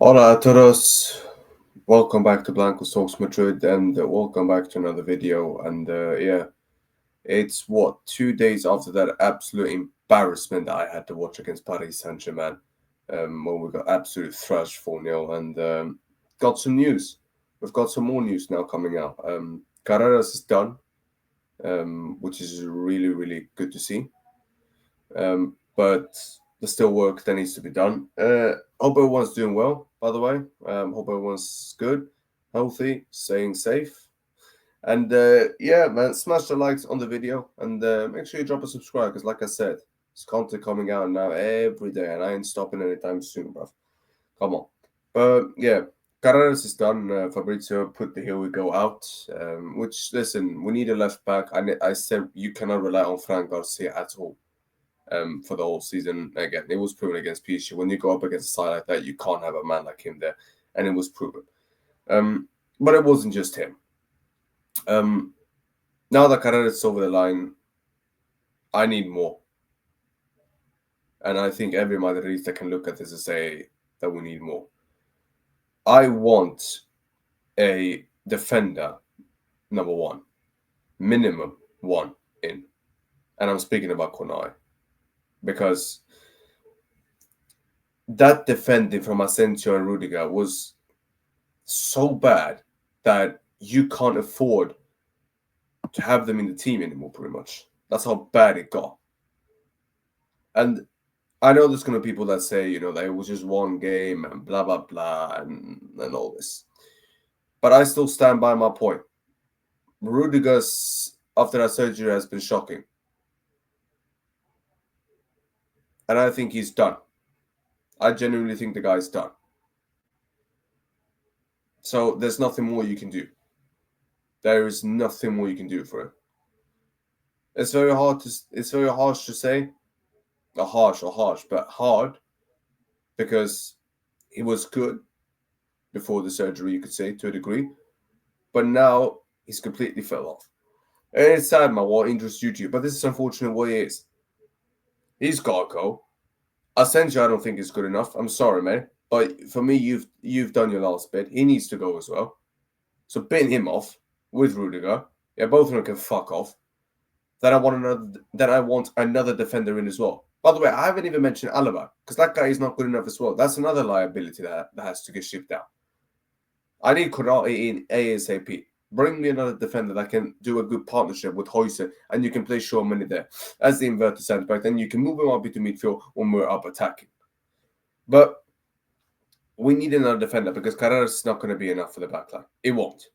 Hola a todos. Welcome back to Blanco Talks Madrid and welcome back to another video. And it's 2 days after that absolute embarrassment that I had to watch against Paris Saint-Germain when we got absolutely thrashed 4-0 and got some news. We've got some more news now coming out. Carreras is done, which is really, really good to see. But there's still work that needs to be done. Hope everyone's doing well, by the way. Hope everyone's good, healthy, staying safe. And man, smash the likes on the video and make sure you drop a subscribe because, like I said, it's content coming out now every day and I ain't stopping anytime soon, bruv. Come on. But yeah, Carreras is done. Fabrizio put the Here We Go out, which, listen, we need a left back. I said you cannot rely on Fran Garcia at all. For the whole season. Again, it was proven against PSG. When you go up against a side like that, you can't have a man like him there, and it was proven. But it wasn't just him. Now that Carreras is over the line, I need more. And I think every Madridista can look at this and say that we need more. I want a defender, number one, minimum one in. And I'm speaking about Konai. Because that defending from Asensio and Rudiger was so bad that you can't afford to have them in the team anymore, pretty much. That's how bad it got. And I know there's going to be people that say, that it was just one game and blah, blah, blah, and all this. But I still stand by my point. Rudiger's, after that surgery, has been shocking. And I think he's done. I genuinely think the guy's done. So there's nothing more you can do. There is nothing more you can do for him. It's very harsh to say. Not harsh, but hard. Because he was good before the surgery, you could say, to a degree. But now he's completely fell off. And it's sad, man, what injuries due to you. But this is unfortunate what he is. He's got to go. Asensio, I don't think is good enough. I'm sorry, man. But for me, you've done your last bit. He needs to go as well. So bin him off with Rudiger. Yeah, both of them can fuck off. Then I want another defender in as well. By the way, I haven't even mentioned Alaba because that guy is not good enough as well. That's another liability that has to get shipped out. I need Konate in ASAP. Bring me another defender that can do a good partnership with Højsund, and you can play Tchouaméni there as the inverted centre back. Then you can move him up into midfield when we're up attacking. But we need another defender because Carreras is not going to be enough for the backline. It won't.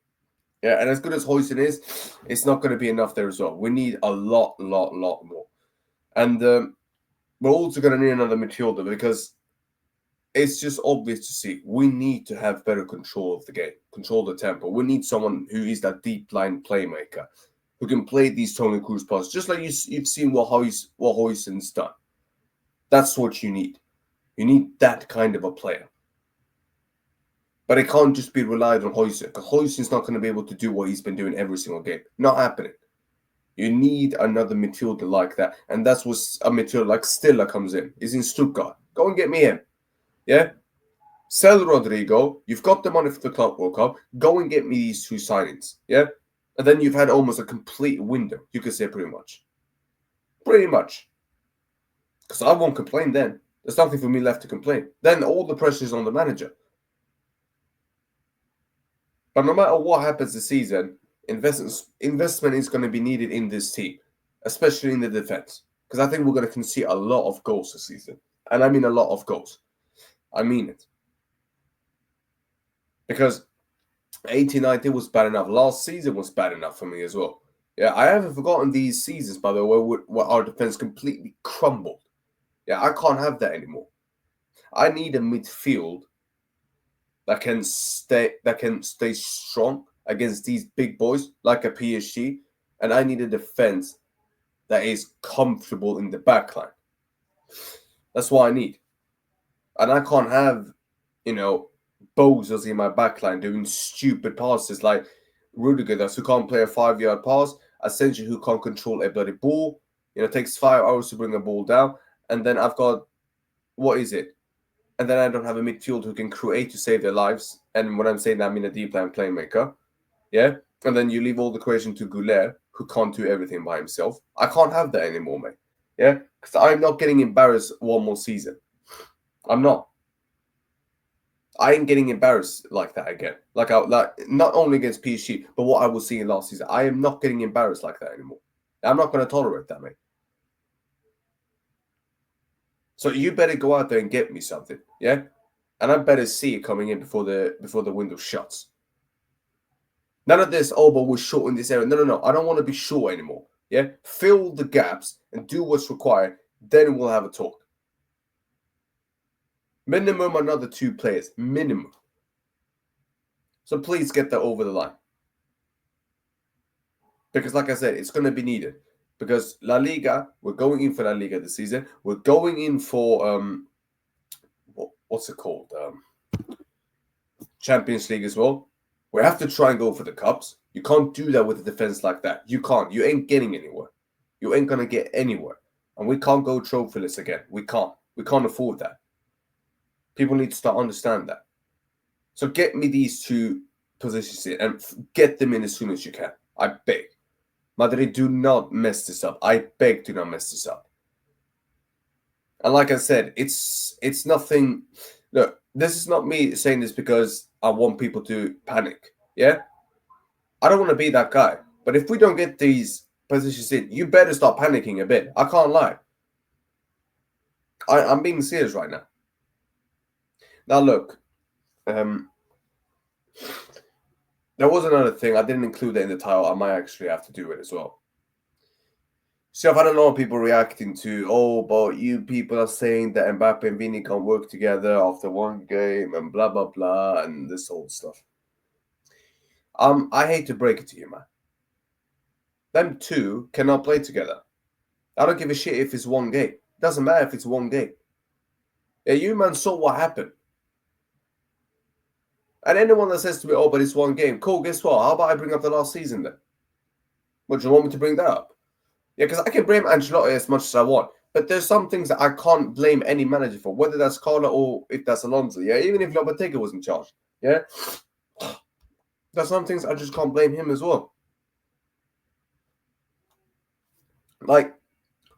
Yeah, and as good as Højsund is, it's not going to be enough there as well. We need a lot more. And we're also going to need another midfielder because it's just obvious to see we need to have better control of the game, control the tempo. We need someone who is that deep line playmaker, who can play these Toni Kroos passes, just like you've seen what Højsund's done. That's what you need. You need that kind of a player. But it can't just be relied on Højsund, because Højsund's not going to be able to do what he's been doing every single game. Not happening. You need another midfielder like that. And that's what a midfielder like Stiller comes in. He's in Stuttgart. Go and get me him. Yeah? Sell Rodrigo. You've got the money for the Club World Cup. Go and get me these two signings. Yeah? And then you've had almost a complete window, you could say pretty much. Pretty much. Because I won't complain then. There's nothing for me left to complain. Then all the pressure is on the manager. But no matter what happens this season, investment is going to be needed in this team, especially in the defense. Because I think we're going to concede a lot of goals this season. And I mean a lot of goals. I mean it. Because 18-19 was bad enough. Last season was bad enough for me as well. Yeah, I haven't forgotten these seasons, by the way, where our defense completely crumbled. Yeah, I can't have that anymore. I need a midfield that can stay strong against these big boys like a PSG, and I need a defense that is comfortable in the backline. That's what I need. And I can't have, bozos in my backline doing stupid passes like Rudiger who can't play a 5-yard pass, Asensio who can't control a bloody ball. It takes 5 hours to bring a ball down. And then I've got, what is it? and then I don't have a midfield who can create to save their lives. And when I'm saying that, I mean a deep line playmaker. Yeah? And then you leave all the creation to Goulet, who can't do everything by himself. I can't have that anymore, mate. Yeah? Because I'm not getting embarrassed one more season. I'm not. I ain't getting embarrassed like that again. Like not only against PSG, but what I was seeing last season. I am not getting embarrassed like that anymore. I'm not going to tolerate that, mate. So you better go out there and get me something, yeah? And I better see it coming in before the window shuts. None of this, oh, but we're short in this area. No. I don't want to be short anymore. Yeah? Fill the gaps and do what's required. Then we'll have a talk. Minimum another 2 players. Minimum. So please get that over the line. Because like I said, it's going to be needed. Because La Liga, we're going in for La Liga this season. We're going in for, what's it called? Champions League as well. We have to try and go for the cups. You can't do that with a defense like that. You can't. You ain't getting anywhere. You ain't going to get anywhere. And we can't go trophyless again. We can't. We can't afford that. People need to start understand that. So get me these 2 positions in and get them in as soon as you can. I beg. Madrid, do not mess this up. I beg, do not mess this up. And like I said, it's nothing. Look, this is not me saying this because I want people to panic. Yeah? I don't want to be that guy. But if we don't get these positions in, you better start panicking a bit. I can't lie. I'm being serious right now. Now, look. There was another thing. I didn't include it in the title. I might actually have to do it as well. So I've had a lot of people reacting to, oh, but you people are saying that Mbappe and Vini can't work together after one game and blah, blah, blah, and this whole stuff. I hate to break it to you, man. Them 2 cannot play together. I don't give a shit if it's one game. It doesn't matter if it's one game. Yeah, you, man, saw what happened. And anyone that says to me, oh, but it's one game, cool, guess what? How about I bring up the last season then? What, do you want me to bring that up? Yeah, because I can blame Ancelotti as much as I want. But there's some things that I can't blame any manager for, whether that's Carlo or if that's Alonso. Yeah, even if Lopetegui was in charge. Yeah, there's some things I just can't blame him as well. Like,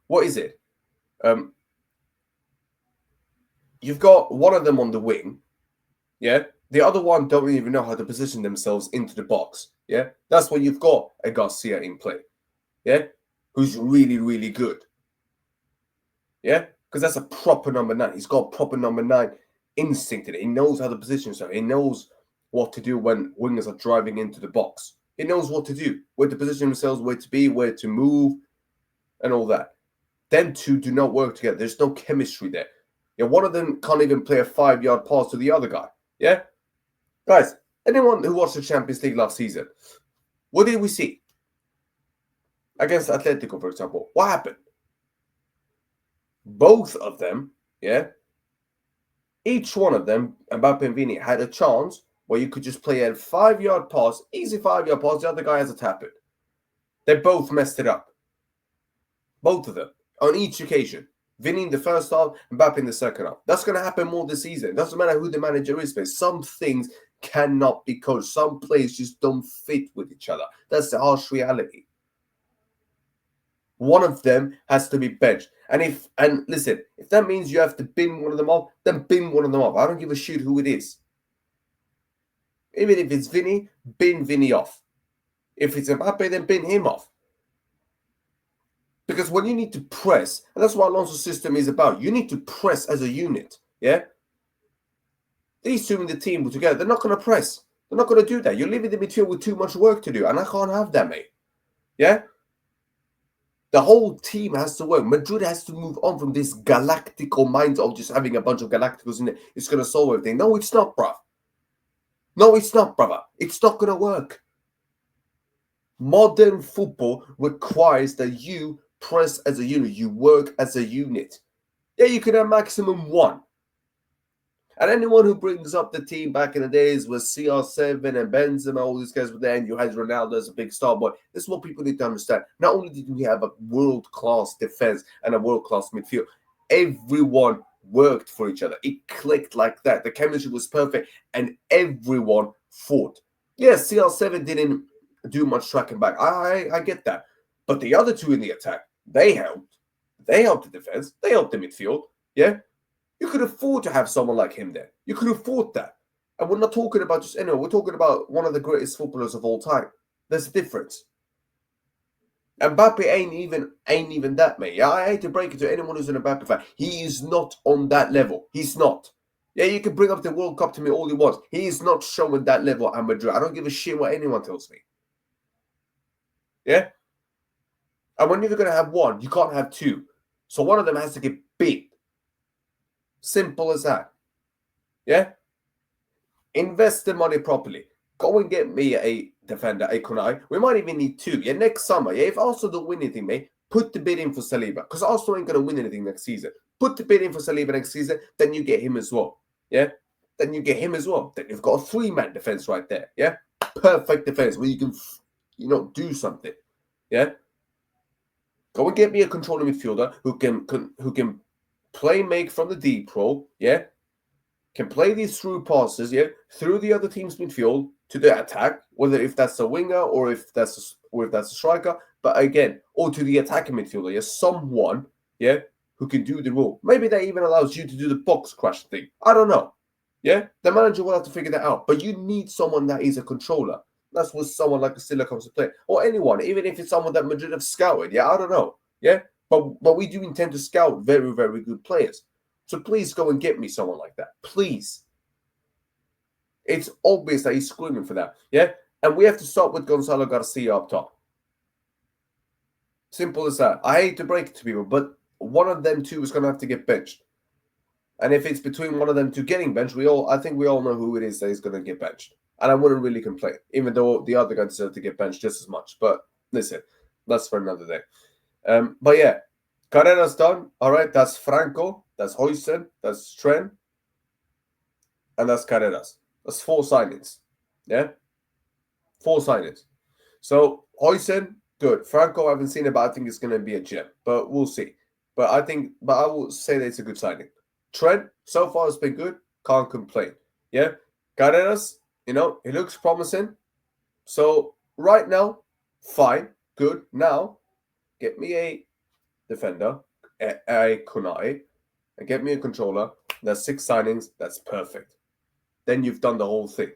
what is it? You've got one of them on the wing. Yeah, the other one don't even know how to position themselves into the box. Yeah, that's why you've got a Garcia in play. Yeah, who's really, really good. Yeah, because that's a proper number 9. He's got proper number 9 instinct in it. He knows how to position himself. He knows what to do when wingers are driving into the box. He knows what to do, where to position themselves, where to be, where to move, and all that. Them 2 do not work together. There's no chemistry there. Yeah, one of them can't even play a 5-yard pass to the other guy. Yeah? Guys, anyone who watched the Champions League last season, what did we see? Against Atletico, for example. What happened? Both of them, yeah, each one of them, Mbappe and Vini, had a chance where you could just play a 5-yard pass, easy 5-yard pass, the other guy has a tap it. They both messed it up. Both of them, on each occasion. Vini in the first half, Mbappe in the second half. That's going to happen more this season. It doesn't matter who the manager is, but some things cannot be coached. Some players just don't fit with each other. That's the harsh reality. One of them has to be benched. And listen, if that means you have to bin one of them off, then bin one of them off. I don't give a shit who it is. Even if it's Vini, bin Vini off. If it's Mbappe, then bin him off. Because when you need to press, and that's what Alonso's system is about, you need to press as a unit. Yeah? These 2 in the team were together, they're not going to press. They're not going to do that. You're leaving the midfield with too much work to do, and I can't have that, mate. Yeah? The whole team has to work. Madrid has to move on from this galactical mind of just having a bunch of galacticals in it. It's going to solve everything. No, it's not, bruv. No, it's not, brother. It's not going to work. Modern football requires that you press as a unit. You work as a unit. Yeah, you can have maximum 1. And anyone who brings up the team back in the days with CR7 and Benzema, all these guys were there, and you had Ronaldo as a big star boy. This is what people need to understand. Not only did we have a world-class defense and a world-class midfield, everyone worked for each other. It clicked like that. The chemistry was perfect, and everyone fought. Yes, CR7 didn't do much tracking back. I get that. But the other two in the attack, they helped. They helped the defense. They helped the midfield. Yeah? You could afford to have someone like him there. You could afford that. And we're not talking about just anyone. We're talking about one of the greatest footballers of all time. There's a difference. And Mbappe ain't even that, mate. Yeah, I hate to break it to anyone who's an Mbappe fan. He is not on that level. He's not. Yeah, you can bring up the World Cup to me all you want. He is not showing that level at Madrid. I don't give a shit what anyone tells me. Yeah? And when you're going to have one, you can't have two. So one of them has to get beat. Simple as that. Yeah? Invest the money properly. Go and get me a defender, a Konai. We might even need two. Yeah, next summer. Yeah, if Arsenal don't win anything, mate, put the bid in for Saliba. Because Arsenal ain't going to win anything next season. Put the bid in for Saliba next season, then you get him as well. Yeah? Then you get him as well. Then you've got a three-man defense right there. Yeah? Perfect defense where you can, do something. Yeah? Go and get me a controlling midfielder who can make from the deep role. Yeah? Can play these through passes, yeah, through the other team's midfield to the attack, whether if that's a winger or if that's a striker, but again, or to the attacking midfielder, yeah, someone, yeah, who can do the role. Maybe that even allows you to do the box crash thing. I don't know. Yeah, the manager will have to figure that out. But you need someone that is a controller. That's what someone like Casilla comes to play, or anyone, even if it's someone that Madrid have scouted. Yeah, I don't know. Yeah, but we do intend to scout very, very good players. So please go and get me someone like that. Please. It's obvious that he's screaming for that. Yeah? And we have to start with Gonzalo Garcia up top. Simple as that. I hate to break it to people, but one of them two is going to have to get benched. And if it's between one of them two getting benched, I think we all know who it is that is going to get benched. And I wouldn't really complain, even though the other guy deserved to get benched just as much. But listen, that's for another day. But yeah, Carreras done. All right, that's Franco. That's Hoysen, that's Trent, and that's Carreras. That's 4 signings. Yeah? 4 signings. So, Hoysen, good. Franco, I haven't seen it, but I think it's going to be a gem. But we'll see. But I will say that it's a good signing. Trent, so far it's been good. Can't complain. Yeah? Carreras, he looks promising. So, right now, fine. Good. Now, get me a defender, a Konai, and get me a controller. That's 6 signings. That's perfect. Then you've done the whole thing.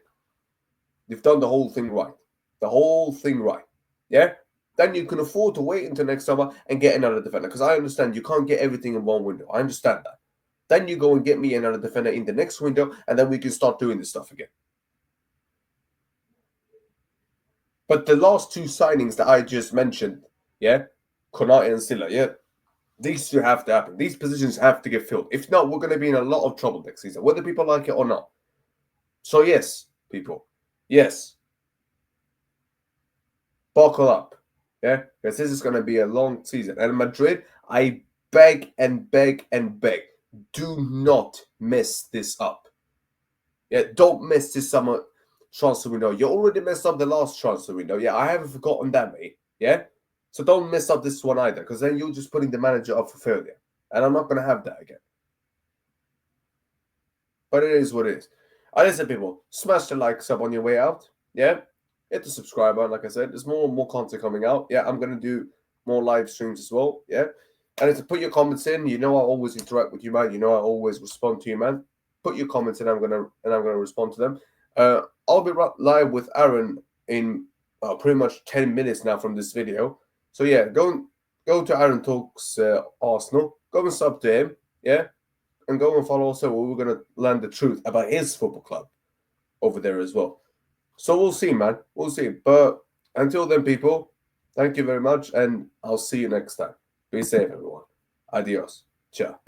You've done the whole thing right. The whole thing right. Yeah? Then you can afford to wait until next summer and get another defender. Because I understand you can't get everything in one window. I understand that. Then you go and get me another defender in the next window, and then we can start doing this stuff again. But the last 2 signings that I just mentioned, yeah, Konate and Silla, yeah, these two have to happen. These positions have to get filled. If not, we're going to be in a lot of trouble next season, whether people like it or not. So yes, people, yes, buckle up, yeah, because this is going to be a long season. And Madrid, I beg and beg and beg, do not mess this up. Yeah, don't mess this summer transfer window. You already messed up the last transfer window. Yeah, I haven't forgotten that, mate. Yeah, so don't mess up this one either, because then you're just putting the manager up for failure. And I'm not going to have that again. But it is what it is. Listen, people, smash the like sub on your way out. Yeah, hit the subscribe button. Like I said, there's more and more content coming out. Yeah, I'm going to do more live streams as well. Yeah, and to put your comments in, I always interact with you, man. I always respond to you, man. Put your comments in. I'm gonna respond to them. I'll be live with Aaron in pretty much 10 minutes now from this video. So yeah, go to Aaron Talks Arsenal. Go and sub to him. Yeah, and go and follow also. We're gonna learn the truth about his football club over there as well. So we'll see, man. We'll see. But until then, people, thank you very much, and I'll see you next time. Be safe, everyone. Adios. Ciao.